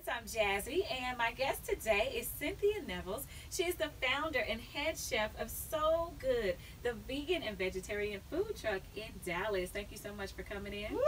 Favorites. I'm Jazzy, and my guest today is Cynthia Nevels. She is the founder and head chef of Soulgood, the vegan and vegetarian food truck in Dallas. Thank you so much for coming in. Woo!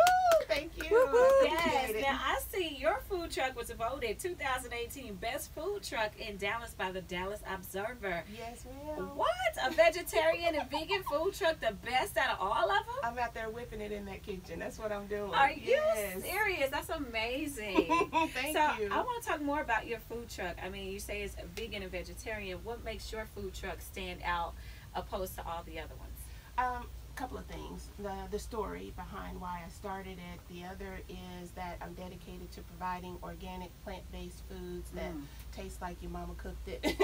Thank you. Woo, woo. Yes. Now, I see your food truck was voted 2018 Best Food Truck in Dallas by the Dallas Observer. Yes, ma'am. What? A vegetarian and vegan food truck, the best out of all of them? I'm out there whipping it in that kitchen. That's what I'm doing. Are you serious? That's amazing. Thank So you. I want to talk more about your food truck. I mean, you say it's vegan and vegetarian. What makes your food truck stand out opposed to all the other ones? Couple of things. The story behind why I started it. The other is that I'm dedicated to providing organic, plant-based foods that taste like your mama cooked it.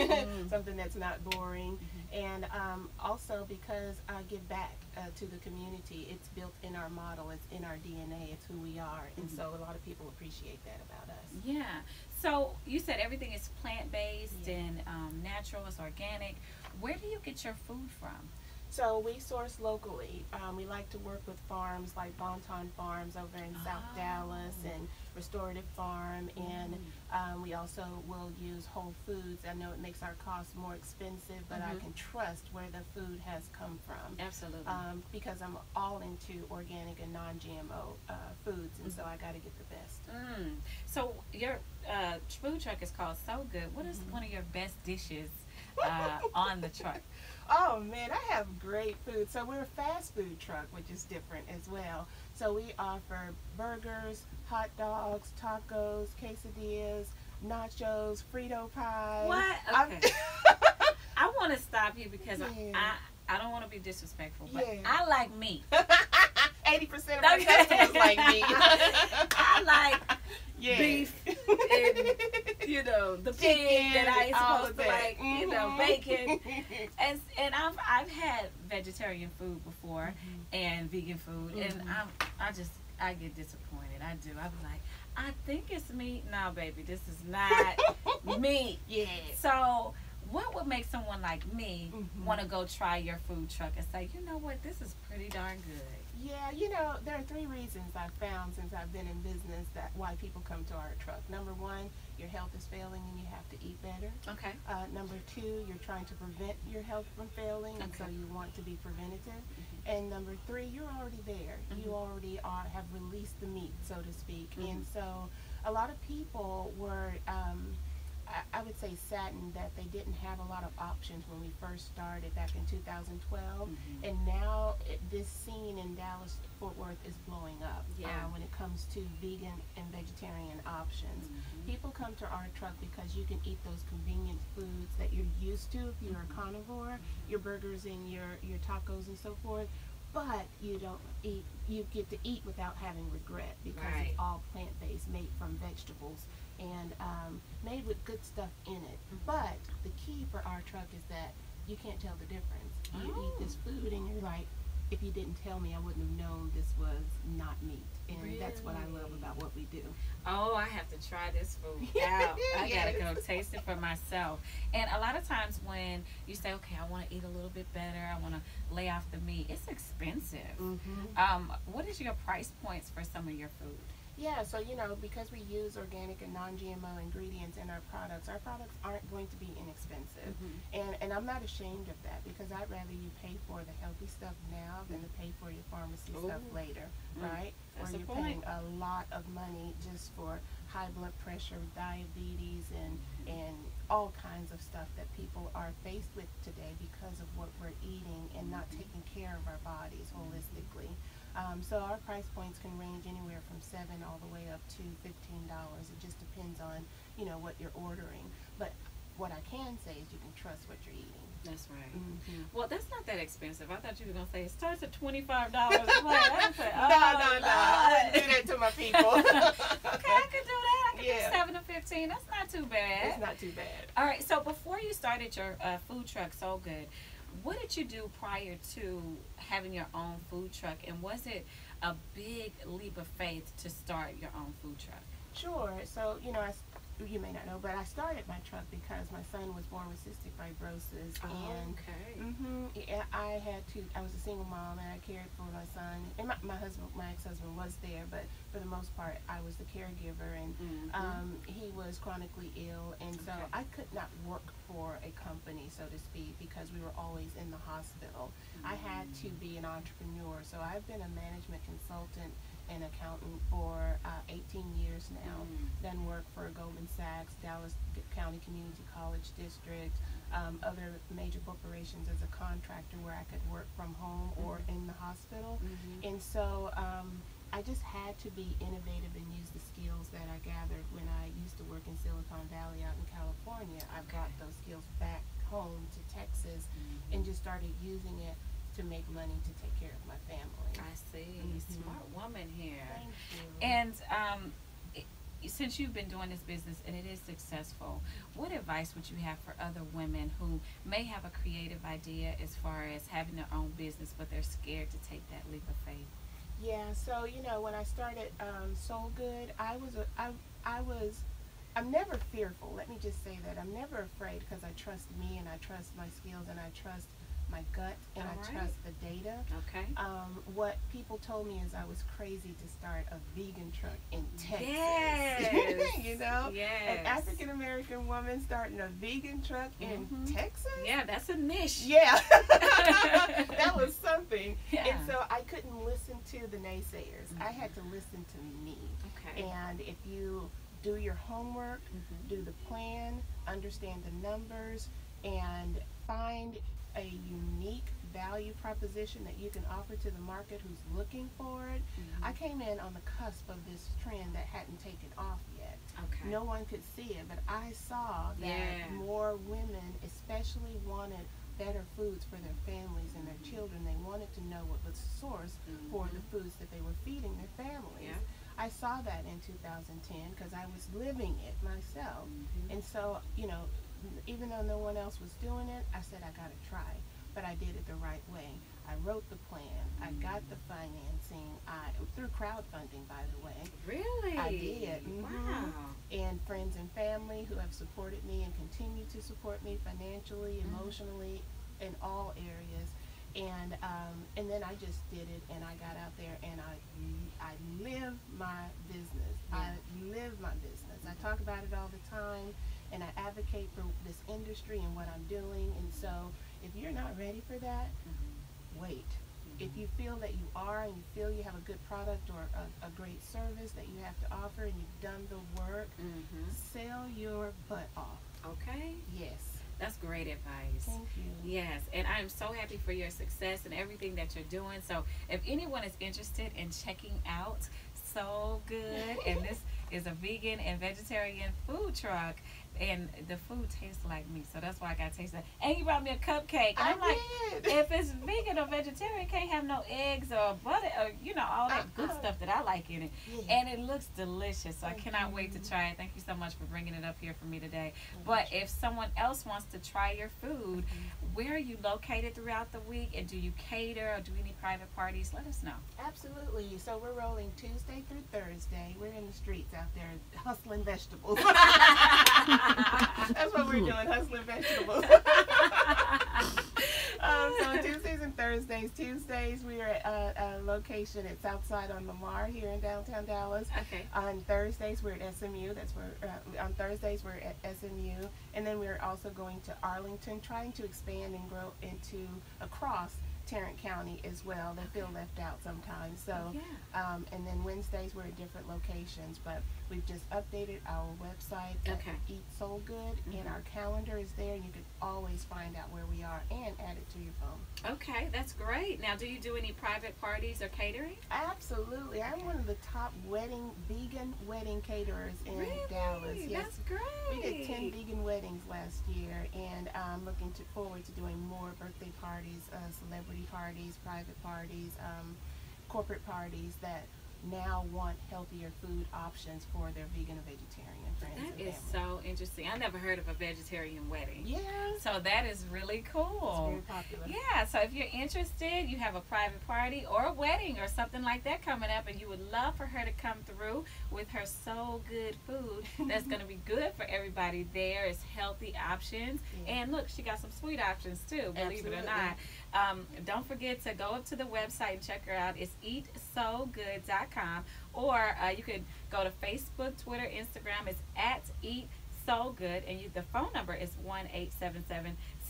Something that's not boring. And also because I give back to the community. It's built in our model. It's in our DNA. It's who we are. And so a lot of people appreciate that about us. Yeah. So you said everything is plant-based and natural. It's organic. Where do you get your food from? So we source locally. We like to work with farms like Bonton Farms over in South Dallas and Restorative Farm, and we also will use Whole Foods. I know it makes our costs more expensive, but I can trust where the food has come from. Absolutely. Because I'm all into organic and non-GMO foods, and so I got to get the best. So your food truck is called Soulgood. What is one of your best dishes on the truck? Oh man, I have great food. So we're a fast food truck, which is different as well. So we offer burgers, hot dogs, tacos, quesadillas, nachos, Frito pie. What? Okay. I want to stop you because I don't want to be disrespectful, but I like meat. 80% of my customers like meat. I like beef and, you know, the pig that I ain't supposed to like, you know, bacon. And I've had vegetarian food before and vegan food, and I get disappointed. I do. I'm like, I think it's meat. No, baby, this is not meat. So what would make someone like me want to go try your food truck and say, you know what, this is pretty darn good? Yeah, you know, there are 3 reasons I've found since I've been in business that why people come to our truck. Number 1, your health is failing and you have to eat better. Okay. Number 2, you're trying to prevent your health from failing, and so you want to be preventative. And number 3, you're already there. You already have released the meat, so to speak. And so a lot of people were I would say saddened that they didn't have a lot of options when we first started back in 2012, and now this scene in Dallas Fort Worth is blowing up when it comes to vegan and vegetarian options. People come to our truck because you can eat those convenient foods that you're used to if you're a carnivore, your burgers and your tacos and so forth, but you get to eat without having regret because it's all plant-based, made from vegetables, and made with good stuff in it. But the key for our truck is that you can't tell the difference. You eat this food and you're like, if you didn't tell me, I wouldn't have known this was not meat. And that's what I love about what we do. Oh, I have to try this food out. I gotta go taste it for myself. And a lot of times when you say, okay, I want to eat a little bit better, I want to lay off the meat, it's expensive. What is your price points for some of your food? Yeah, so you know, because we use organic and non-GMO ingredients in our products aren't going to be inexpensive. And I'm not ashamed of that, because I'd rather you pay for the healthy stuff now than to pay for your pharmacy stuff later, right? That's or you're paying a lot of money just for high blood pressure, diabetes, and all kinds of stuff that people are faced with today because of what we're eating and not taking care of our bodies holistically. So our price points can range anywhere from $7 all the way up to $15. It just depends on, you know, what you're ordering. But what I can say is you can trust what you're eating. That's right. Well, that's not that expensive. I thought you were going to say it starts at $25 a plate. I say, no. I wouldn't do that to my people. Okay, I could do that. I could do 7 to 15. That's not too bad. It's not too bad. All right, so before you started your food truck, Soulgood, what did you do prior to having your own food truck, and was it a big leap of faith to start your own food truck? Sure. So, you know, you may not know, but I started my truck because my son was born with cystic fibrosis, and I was a single mom, and I cared for my son, and my ex-husband was there, but for the most part I was the caregiver, and He was chronically ill, and so I could not work for a company, so to speak, because we were always in the hospital. I had to be an entrepreneur, so I've been a management consultant and accountant for 18 years now. Done work for Goldman Sachs, Dallas County Community College District, other major corporations as a contractor where I could work from home or in the hospital. And so I just had to be innovative and use the skills that I gathered when I used to work in Silicon Valley out in California. I brought those skills back home to Texas and just started using it to make money to take care of my family. I see. Smart woman here. Thank you. And since you've been doing this business and it is successful, what advice would you have for other women who may have a creative idea as far as having their own business, but they're scared to take that leap of faith? Yeah, so when I started Soulgood, I'm never fearful. Let me just say that I'm never afraid because I trust me and I trust my skills and I trust my gut and I trust the data. What people told me is I was crazy to start a vegan truck in Texas. An African American woman starting a vegan truck in Texas. Yeah, that's a niche. Yeah, that was something. And so I couldn't listen to the naysayers. I had to listen to me. And if you do your homework, do the plan, understand the numbers, and find a unique value proposition that you can offer to the market who's looking for it. I came in on the cusp of this trend that hadn't taken off yet. No one could see it, but I saw that more women especially wanted better foods for their families and their children. They wanted to know what was the source for the foods that they were feeding their families. I saw that in 2010 because I was living it myself. And so, even though no one else was doing it, I said I gotta try, but I did it the right way. I wrote the plan. I got the financing. Through crowdfunding, by the way. Really? I did. Wow. And friends and family who have supported me and continue to support me financially, emotionally, in all areas. And then I just did it, and I got out there, and I live my business. I live my business. I talk about it all the time. And I advocate for this industry and what I'm doing. And so if you're not ready for that, wait. If you feel that you are and you feel you have a good product or a great service that you have to offer and you've done the work, sell your butt off. Yes. That's great advice. Thank you. Yes, and I'm so happy for your success and everything that you're doing. So if anyone is interested in checking out Soulgood, and this is a vegan and vegetarian food truck, and the food tastes like me, so that's why I got to taste that. And you brought me a cupcake. And I'm like, if it's vegan or vegetarian, it can't have no eggs or butter or all that good stuff that I like in it. And it looks delicious, so I cannot wait to try it. Thank you so much for bringing it up here for me today. But if someone else wants to try your food, where are you located throughout the week, and do you cater or do any private parties? Let us know. Absolutely. So we're rolling Tuesday through Thursday. We're in the streets out there hustling vegetables. That's what we're doing, hustling vegetables. So Tuesdays and Thursdays. Tuesdays we are at a location at Southside on Lamar here in downtown Dallas. On Thursdays we're at SMU. That's where on Thursdays we're at SMU, and then we're also going to Arlington, trying to expand and grow into across Tarrant County as well. They feel left out sometimes. So, and then Wednesdays we're at different locations, but we've just updated our website at Eat Soulgood, and our calendar is there, and you can always find out where we are and add it to your phone. Okay, that's great. Now, do you do any private parties or catering? Absolutely. I'm one of the top vegan wedding caterers in Dallas. Yes, that's great. We did 10 vegan weddings last year, and I'm looking forward to doing more birthday parties, celebrity parties, private parties, corporate parties that now want healthier food options for their vegan or vegetarian friends. That is so interesting. I never heard of a vegetarian wedding. Yeah. So that is really cool. It's very popular. Yeah, so if you're interested, you have a private party or a wedding or something like that coming up, and you would love for her to come through with her Soulgood food that's going to be good for everybody there. It's healthy options. Yeah. And look, she got some sweet options too, believe it or not. Don't forget to go up to the website and check her out. It's eatsoulgood.com, or you could go to Facebook, Twitter, Instagram. It's at Eat Soulgood, and the phone number is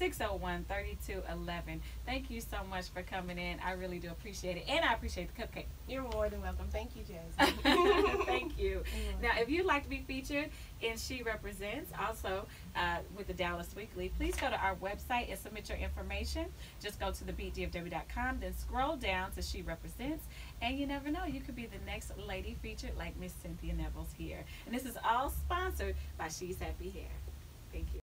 1-877-601-3211. Thank you so much for coming in. I really do appreciate it, and I appreciate the cupcake. You're more than welcome. Thank you, Jasmine. Thank you. Now, if you'd like to be featured in She Represents, also with the Dallas Weekly, please go to our website and submit your information. Just go to thebeatdfw.com, then scroll down to She Represents, and you never know, you could be the next lady featured like Miss Cynthia Nevels here. And this is all sponsored by She's Happy Hair. Thank you.